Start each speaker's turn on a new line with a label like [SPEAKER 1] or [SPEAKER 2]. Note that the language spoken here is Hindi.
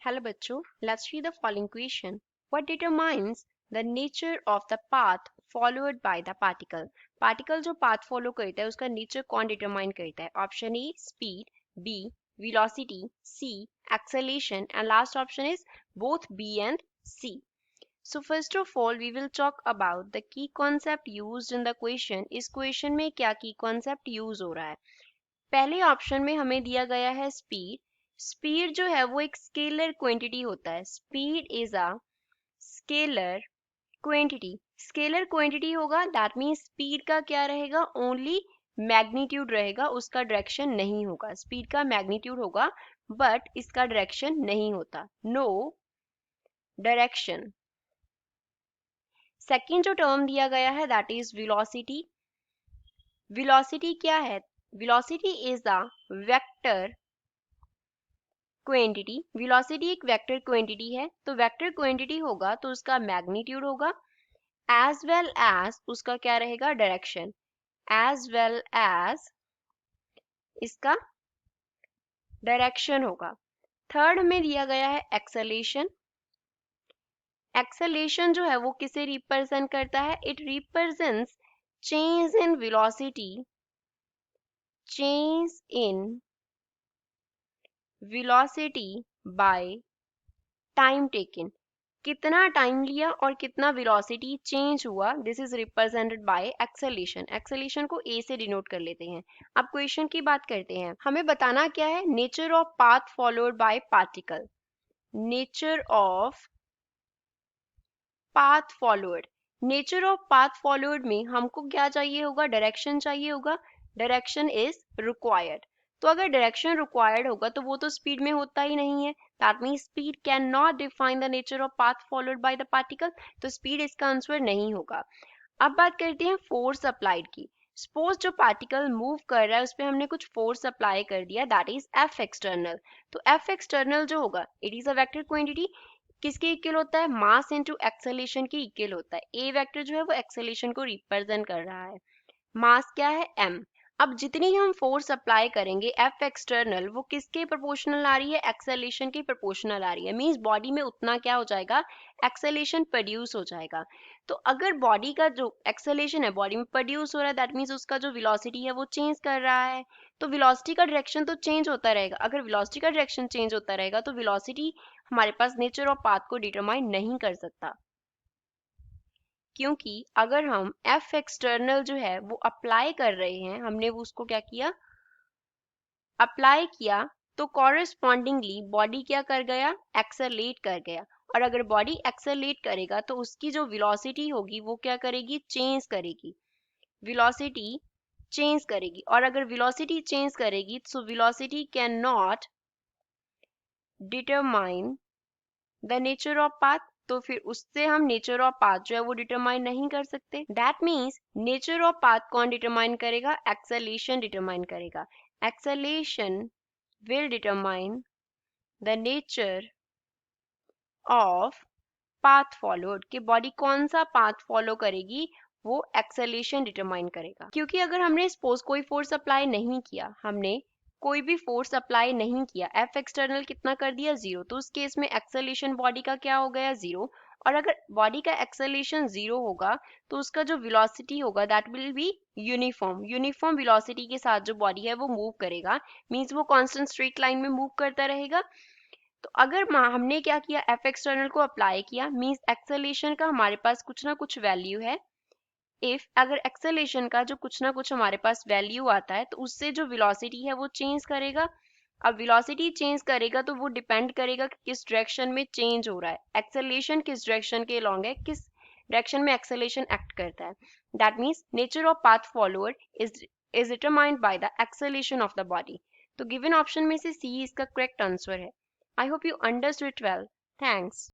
[SPEAKER 1] Hello बच्चों, let's read the following question. What determines the nature of the path followed by the particle? Particle जो path follow करता है उसका nature कौन determine करता है? Option A speed, B velocity, C acceleration and last option is both B and C. So first of all we will talk about the key concept used in the question. इस question में क्या key concept use हो रहा है? पहले ऑप्शन में हमें दिया गया है स्पीड. स्पीड जो है वो एक स्केलर क्वांटिटी होता है. Speed is a scalar quantity. Scalar quantity होगा दैट मीन्स स्पीड का क्या रहेगा? ओनली मैग्नीट्यूड रहेगा, उसका डायरेक्शन नहीं होगा. स्पीड का मैग्नीट्यूड होगा बट इसका डायरेक्शन नहीं होता. No direction. सेकेंड जो टर्म दिया गया है दैट इज वेलोसिटी. वेलोसिटी क्या है? Velocity is the vector quantity. Velocity एक वेक्टर क्वांटिटी है, तो वेक्टर क्वांटिटी होगा तो उसका मैग्नीट्यूड होगा एज वेल एज उसका क्या रहेगा? डायरेक्शन. एज वेल एज इसका डायरेक्शन होगा. थर्ड में दिया गया है एक्सेलेरेशन. एक्सेलेरेशन जो है वो किसे रिप्रेजेंट करता है? It represents change in velocity. Change in velocity by time taken. कितना टाइम लिया और कितना वेलोसिटी चेंज हुआ, this is represented by acceleration. Acceleration को ए से डिनोट कर लेते हैं. अब क्वेश्चन की बात करते हैं. हमें बताना क्या है? Nature of path followed by particle. Nature of path followed. Nature of path followed में हमको क्या चाहिए होगा? डायरेक्शन चाहिए होगा. Direction is required. तो अगर डायरेक्शन रिक्वायर्ड होगा तो वो तो स्पीड में होता ही नहीं है. That means speed can not define the nature of path followed by the particle. तो स्पीड इसका आंसर नहीं होगा. अब बात करते हैं फोर्स अप्लाइड की. सपोज जो पार्टिकल मूव कर रहा है उस पर हमने कुछ फोर्स अप्लाई कर दिया दैट इज एफ एक्सटर्नल. तो एफ एक्सटर्नल जो होगा it is a vector quantity. किसके इक्वल होता है? मास इनटू एक्सेलेरेशन के इक्वल होता है. ए वेक्टर जो है वो एक्सेलेरेशन को रिप्रेजेंट कर रहा है. मास क्या है? m. अब जितनी हम फोर्स अप्लाई करेंगे एफ एक्सटर्नल वो किसके प्रोपोर्शनल आ रही है? एक्सेलेरेशन के प्रोपोर्शनल आ रही है. मींस बॉडी में उतना क्या हो जाएगा? एक्सेलेरेशन प्रोड्यूस हो जाएगा. तो अगर बॉडी का जो एक्सेलेरेशन है बॉडी में प्रोड्यूस हो रहा है दैट मीन्स उसका जो वेलोसिटी है वो चेंज कर रहा है. तो वेलोसिटी का डायरेक्शन तो चेंज होता रहेगा. अगर वेलोसिटी का डायरेक्शन चेंज होता रहेगा तो वेलोसिटी हमारे पास नेचर ऑफ पाथ को डिटरमाइन नहीं कर सकता. क्योंकि अगर हम एफ एक्सटर्नल जो है वो अप्लाई कर रहे हैं, हमने वो उसको क्या किया? अप्लाई किया, तो कॉरेस्पॉन्डिंगली बॉडी क्या कर गया? एक्सेलरेट कर गया. और अगर बॉडी एक्सेलरेट करेगा तो उसकी जो वेलोसिटी होगी वो क्या करेगी? चेंज करेगी. वेलोसिटी चेंज करेगी. और अगर वेलोसिटी चेंज करेगी तो velocity can not determine the nature of path. तो फिर उससे हम नेचर ऑफ पाथ जो है वो डिटरमाइन नहीं कर सकते. That means nature of path कौन डिटरमाइन करेगा? एक्सेलेरेशन डिटरमाइन करेगा. Acceleration will determine the nature of path followed. कि बॉडी कौन सा पाथ फॉलो करेगी वो एक्सेलेरेशन डिटरमाइन करेगा. क्योंकि अगर हमने सपोज कोई फोर्स अप्लाई नहीं किया, हमने कोई भी फोर्स अप्लाई नहीं किया, एफ एक्सटर्नल कितना कर दिया? 0. तो उस केस में एक्सेलेरेशन बॉडी का क्या हो गया? 0. और अगर बॉडी का एक्सेलेरेशन 0 होगा तो उसका जो वेलोसिटी होगा that will be uniform. Uniform velocity के साथ जो बॉडी है वो मूव करेगा. मींस वो कांस्टेंट स्ट्रेट लाइन में मूव करता रहेगा. तो अगर हमने क्या किया? एफ एक्सटर्नल को अप्लाई किया मींस एक्सेलेरेशन का हमारे पास कुछ ना कुछ वैल्यू है. इफ अगर एक्सेलेरेशन का जो कुछ ना कुछ हमारे पास वैल्यू आता है तो उससे जो वेलोसिटी है वो चेंज करेगा. अब वेलोसिटी चेंज करेगा तो वो डिपेंड करेगा कि किस डायरेक्शन में चेंज हो रहा है. एक्सेलेरेशन किस डायरेक्शन के अलॉन्ग है, किस डायरेक्शन में एक्सेलेरेशन एक्ट करता है. That means nature of path follower is determined by the acceleration of the body. तो गिवन ऑप्शन में से सी इसका करेक्ट आंसर है. I hope you understood it well. Thanks.